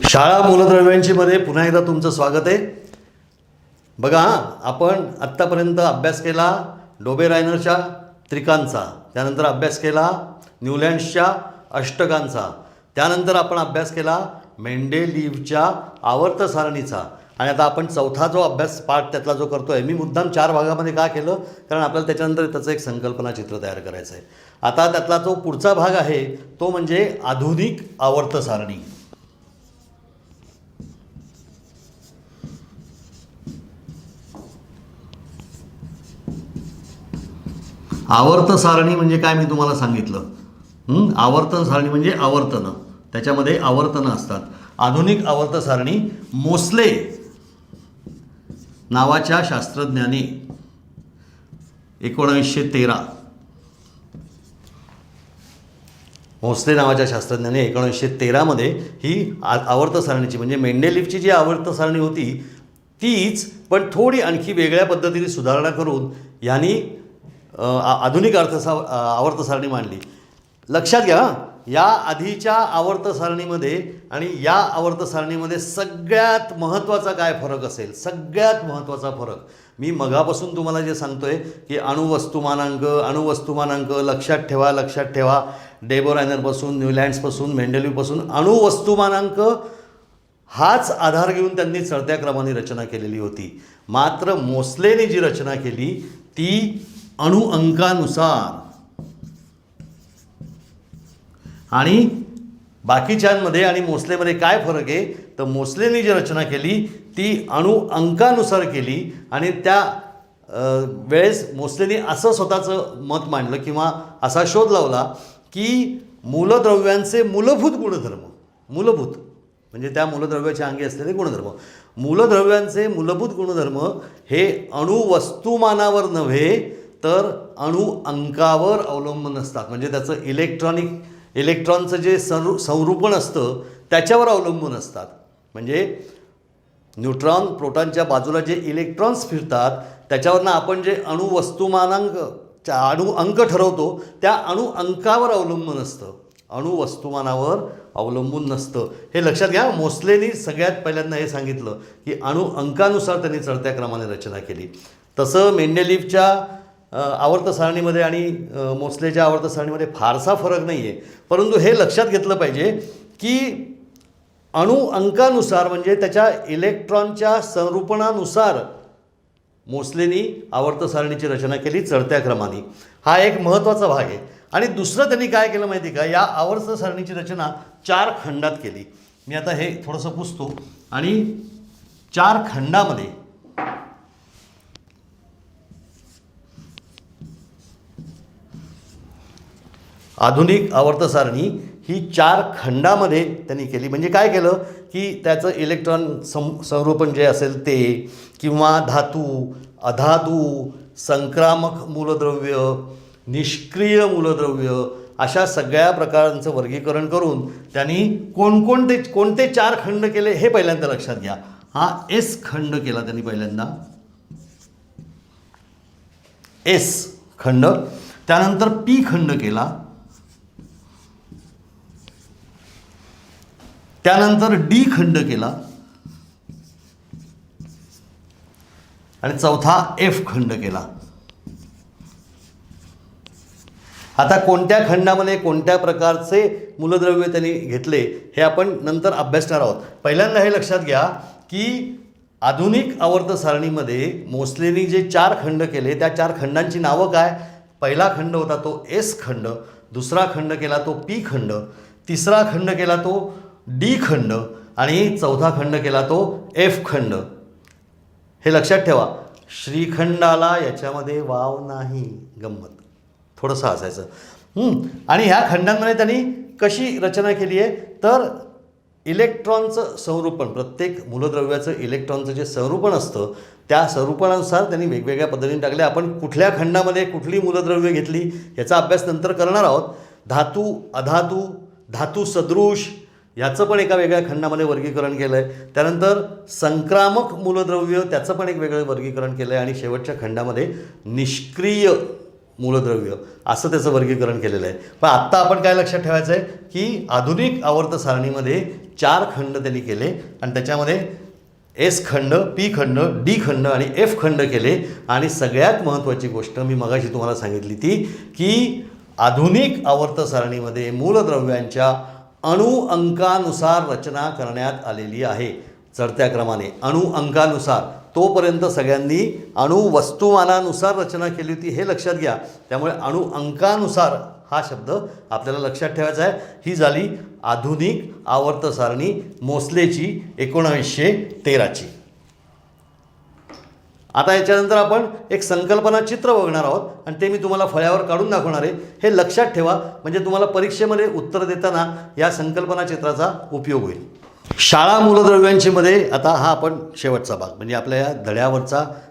शाळा मूलद्रव्यांची मध्ये पुन्हा एकदा तुमचं स्वागत आहे. बघा, आपण आत्तापर्यंत अभ्यास केला डोबेरायनरच्या त्रिकांचा, त्यानंतर अभ्यास केला न्यूलँड्सच्या अष्टकांचा, त्यानंतर आपण अभ्यास केला मेंडेलीव्हच्या आवर्त सारणीचा, आणि आता आपण चौथा जो अभ्यास पाठ त्यातला जो करतो आहे, मी मुद्दाम 4 भागामध्ये का केलं, कारण आपल्याला त्याच्यानंतर त्याचं एक संकल्पना चित्र तयार करायचं आहे. आता त्यातला जो पुढचा भाग आहे तो म्हणजे आधुनिक आवर्त सारणी. आवर्त सारणी म्हणजे काय मी तुम्हाला सांगितलं. आवर्तन सारणी म्हणजे आवर्तनं, त्याच्यामध्ये आवर्तनं असतात. आधुनिक आवर्त सारणी मोस्ले नावाच्या शास्त्रज्ञाने 1913 मोस्ले नावाच्या शास्त्रज्ञाने 1913 मध्ये ही आवर्त सारणीची म्हणजे मेंडेलीव्हची जी आवर्त सारणी होती तीच, पण थोडी आणखी वेगळ्या पद्धतीने सुधारणा करून यांनी आधुनिक आवर्त सारणी मांडली. लक्षात घ्या, या आधीच्या आवर्त सारणीमध्ये आणि या आवर्त सारणीमध्ये सगळ्यात महत्त्वाचा काय फरक असेल, सगळ्यात महत्त्वाचा फरक मी मगापासून तुम्हाला जे सांगतोय की अणुवस्तुमानांक लक्षात ठेवा. डोबेरायनरपासून न्यूलँड्सपासून मेंडेलीव्हपासून अणुवस्तुमानांक हाच आधार घेऊन त्यांनी चढत्या क्रमाने रचना केलेली होती. मात्र मोस्लेने जी रचना केली ती अणुअंकानुसार, आणि बाकीच्यांमध्ये आणि मोस्लेमध्ये काय फरक आहे तर मोस्लेने जी रचना केली ती अणुअंकानुसार केली, आणि त्या वेळेस मोस्लेने असं स्वतःचं मत मांडलं किंवा असा शोध लावला की मूलद्रव्यांचे मूलभूत गुणधर्म, मूलभूत म्हणजे त्या मूलद्रव्याच्या अंगी असलेले गुणधर्म, मूलद्रव्यांचे मूलभूत गुणधर्म हे अणुवस्तुमानावर नव्हे तर अणुअंकावर अवलंबून असतात. म्हणजे त्याचं इलेक्ट्रॉनचं जे संरूपण असतं त्याच्यावर अवलंबून असतात. म्हणजे न्यूट्रॉन प्रोटॉनच्या बाजूला जे इलेक्ट्रॉन्स फिरतात त्याच्यावरनं आपण जे अणुअंक ठरवतो त्या अणुअंकावर अवलंबून असतं, अणुवस्तुमानावर अवलंबून नसतं. हे लक्षात घ्या. मोस्लेनी सगळ्यात पहिल्यांदा हे सांगितलं की अणुअंकानुसार त्यांनी चढत्या क्रमाने रचना केली. तसं मेंडेलीव्हच्या आवर्त सारणीमध्ये आणि मोस्लेच्या आवर्त सारणीमध्ये फारसा फरक नाही आहे, परंतु हे लक्षात घेतलं पाहिजे की अणुअंकानुसार म्हणजे त्याच्या इलेक्ट्रॉनच्या संरूपणानुसार मोस्लेनी आवर्त सारणीची रचना केली चढत्या क्रमाने. हा एक महत्त्वाचा भाग आहे. आणि दुसरं त्यांनी काय केलं माहिती का, या आवर्त सारणीची रचना 4 खंडात केली. मी आता हे थोडंसं पुसतो आणि 4 खंडामध्ये आधुनिक आवर्त सारणी ही 4 खंडामध्ये त्यांनी केली. म्हणजे काय केलं की त्याचं इलेक्ट्रॉन संरूपण जे असेल ते, किंवा धातू, अधातू, संक्रामक मूलद्रव्य, निष्क्रिय मूलद्रव्य, अशा सगळ्या प्रकारांचं वर्गीकरण करून त्यांनी कोणते 4 खंड केले हे पहिल्यांदा लक्षात घ्या. हा एस खंड केला त्यांनी पहिल्यांदा, एस खंड. त्यानंतर पी खंड केला, त्यानंतर डी खंड केला, आणि चौथा एफ खंड केला. आता कोणत्या खंडामध्ये कोणत्या प्रकारचे मूलद्रव्य त्यांनी घेतले हे आपण नंतर अभ्यासणार आहोत. पहिल्यांदा हे लक्षात घ्या की आधुनिक आवर्त सारणीमध्ये मोस्लेनी जे 4 खंड केले त्या 4 खंडांची नावं काय. पहिला खंड होता तो एस खंड, दुसरा खंड केला तो पी खंड, तिसरा खंड केला तो डी खंड, आणि चौथा खंड केला तो एफ खंड. हे लक्षात ठेवा. श्रीखंडाला याच्यामध्ये वाव नाही, गंमत थोडंसं असायचं. आणि ह्या खंडांमध्ये त्यांनी कशी रचना केली आहे तर इलेक्ट्रॉनचं संरूपण, प्रत्येक मूलद्रव्याचं इलेक्ट्रॉनचं जे संरूपण असतं त्या स्वरूपानुसार त्यांनी वेगवेगळ्या पद्धतीने टाकले. आपण कुठल्या खंडामध्ये कुठली मूलद्रव्य घेतली याचा अभ्यास नंतर करणार आहोत. धातू, अधातू, धातू सदृश याचं पण एका वेगळ्या खंडामध्ये वर्गीकरण केलं आहे. त्यानंतर संक्रामक मूलद्रव्य त्याचं पण एक वेगळं वर्गीकरण केलं आहे. आणि शेवटच्या खंडामध्ये निष्क्रिय मूलद्रव्य असं त्याचं वर्गीकरण केलेलं आहे. पण आत्ता आपण काय लक्षात ठेवायचं आहे की आधुनिक आवर्त सारणीमध्ये 4 खंड त्यांनी केले आणि त्याच्यामध्ये एस खंड, पी खंड, डी खंड आणि एफ खंड केले. आणि सगळ्यात महत्त्वाची गोष्ट मी मगाशी तुम्हाला सांगितली ती की आधुनिक आवर्त सारणीमध्ये मूलद्रव्यांच्या अणु अंकानुसार रचना करण्यात आलेली आहे. चढत्या क्रमाने अणु अंकानुसार. तोपर्यंत सगळ्यांनी अणु वस्तुमानानुसार रचना केली होती हे लक्षात घ्या. त्यामुळे अणु अंकानुसार हा शब्द आपल्याला लक्षात ठेवायचा आहे. ही झाली आधुनिक आवर्त सारणी मोस्लेची 1913ची. आता याच्यानंतर आपण एक संकल्पना चित्र बघणार आहोत आणि ते मी तुम्हाला फळ्यावर काढून दाखवणार आहे. हे लक्षात ठेवा म्हणजे तुम्हाला परीक्षेमध्ये उत्तर देताना या संकल्पना चित्राचा उपयोग होईल. शाळा मूलद्रव्यांची मध्ये आता हा आपण शेवटचा भाग म्हणजे आपल्या या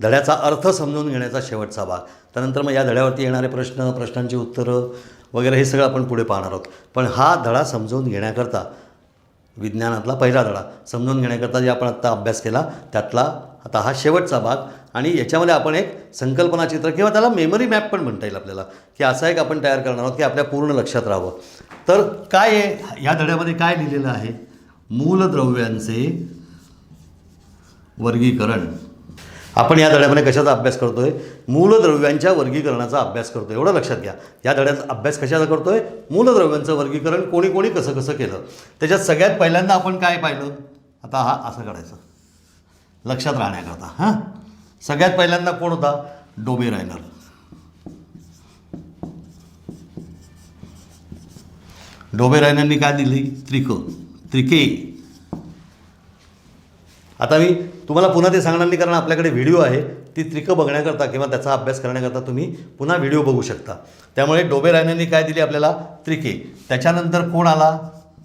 धड्याचा अर्थ समजून घेण्याचा शेवटचा भाग. त्यानंतर मग या धड्यावरती येणारे प्रश्न, प्रश्नांची उत्तरं वगैरे हे सगळं आपण पुढे पाहणार आहोत. पण हा धडा समजून घेण्याकरता विज्ञानातला पहिला धडा समजून घेण्याकरता जे आपण आत्ता अभ्यास केला त्यातला आता हा शेवटचा भाग. आणि याच्यामध्ये आपण एक संकल्पना चित्र किंवा त्याला मेमरी मॅप पण म्हणता येईल आपल्याला की असा एक आपण तयार करणार आहोत की आपल्या पूर्ण लक्षात राहावं. तर काय आहे या धड्यामध्ये काय लिहिलेलं आहे? मूलद्रव्यांचे वर्गीकरण. आपण या धड्यामध्ये कशाचा अभ्यास करतोय? मूलद्रव्यांच्या वर्गीकरणाचा अभ्यास करतोय. एवढं लक्षात घ्या. या धड्याचा अभ्यास कशाचा करतोय? मूलद्रव्यांचं वर्गीकरण कोणी कोणी कसं कसं केलं. त्याच्यात सगळ्यात पहिल्यांदा आपण काय पाहिलं? आता हा असं काढायचं लक्षात राहण्याकरता. हां, सगळ्यात पहिल्यांदा कोण होता? डोबे रायनर. डोबे रायनरनी काय दिली? त्रिके. आता मी तुम्हाला पुन्हा ते सांगणार नाही कारण आपल्याकडे व्हिडिओ आहे. ती त्रिकं बघण्याकरता किंवा त्याचा अभ्यास करण्याकरता तुम्ही पुन्हा व्हिडिओ बघू शकता. त्यामुळे डोबे रायनरनी काय दिली आपल्याला? त्रिके. त्याच्यानंतर कोण आला?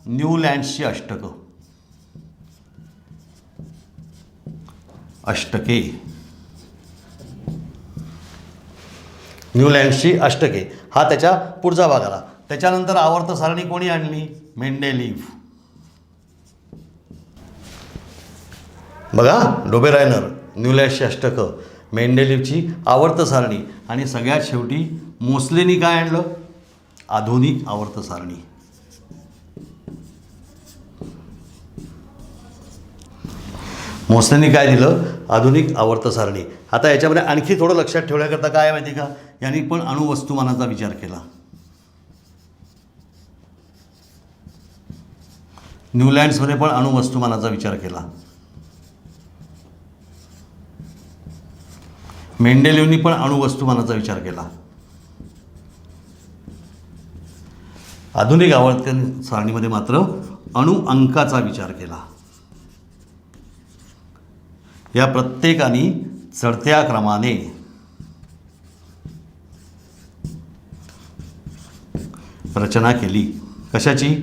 न्यूलँड्सची अष्टके. न्यूलँड्सची अष्टके हा त्याच्या पुढचा भाग आला. त्याच्यानंतर आवर्त सारणी कोणी आणली? मेंडेलीव्ह. बघा, डोबे रायनर, न्यूलँड्सची अष्टकं, मेंडेलीव्हची आवर्त सारणी आणि सगळ्यात शेवटी मोस्लेनी काय आणलं? आधुनिक आवर्त सारणी. मोस्लेनी काय दिलं? आधुनिक आवर्त सारणी. आता याच्यामध्ये आणखी थोडं लक्षात ठेवण्याकरता काय माहिती का? यांनी पण अणुवस्तुमानाचा विचार केला. न्यूलँड्समध्ये पण अणुवस्तुमानाचा विचार केला. मेंडेलीव्हनी पण अणुवस्तुमानाचा विचार केला. आधुनिक आवर्त सारणीमध्ये मात्र अणु अंकाचा विचार केला. या प्रत्येकाने चढत्या क्रमाने रचना केली. कशाची?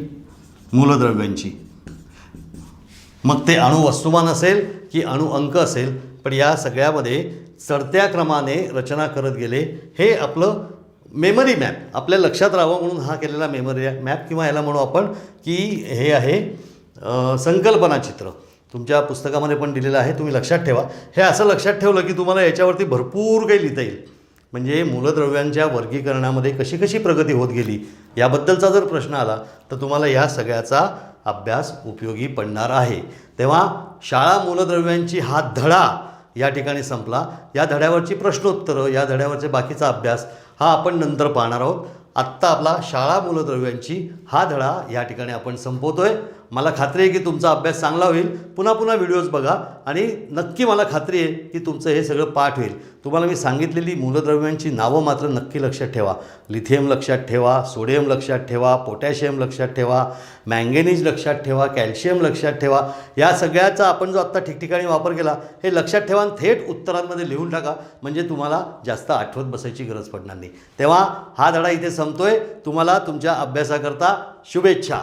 मूलद्रव्यांची. मग ते अणुवस्तुमान असेल की अणु अंक असेल पण या सगळ्यामध्ये चढत्या क्रमाने रचना करत गेले. हे आपलं मेमरी मॅप आपल्या लक्षात राहावं म्हणून हा केलेला मेमरी मॅप किंवा याला म्हणू आपण की हे आहे संकल्पना चित्र. तुमच्या पुस्तकामध्ये पण दिलेलं आहे, तुम्ही लक्षात ठेवा. हे असं लक्षात ठेवलं की तुम्हाला याच्यावरती भरपूर काही लिहिता येईल. म्हणजे मूलद्रव्यांच्या वर्गीकरणामध्ये कशी कशी प्रगती होत गेली याबद्दलचा जर प्रश्न आला तर तुम्हाला या सगळ्याचा अभ्यास उपयोगी पडणार आहे. तेव्हा शाळा मूलद्रव्यांची हा धडा या ठिकाणी संपला. या धड्यावरची प्रश्नोत्तरं, या धड्यावरचे बाकीचा अभ्यास हा आपण नंतर पाहणार आहोत. आत्ता आपला शाळा मूलद्रव्यांची हा धडा या ठिकाणी आपण संपवतोय. मला खात्री आहे की तुमचा अभ्यास चांगला होईल. पुन्हा पुन्हा व्हिडिओज बघा आणि नक्की मला खात्री आहे की तुमचं हे सगळं पाठ होईल. तुम्हाला मी सांगितलेली मूलद्रव्यांची नावं मात्र नक्की लक्षात ठेवा. लिथियम लक्षात ठेवा, सोडियम लक्षात ठेवा, पोटॅशियम लक्षात ठेवा, मँगेनीज लक्षात ठेवा, कॅल्शियम लक्षात ठेवा. या सगळ्याचा आपण जो आत्ता ठिकठिकाणी वापर केला हे लक्षात ठेवा आणि थेट उत्तरांमध्ये लिहून टाका. म्हणजे तुम्हाला जास्त आठवत बसायची गरज पडणार नाही. तेव्हा हा धडा इथे संपतोय. तुम्हाला तुमच्या अभ्यासाकरता शुभेच्छा.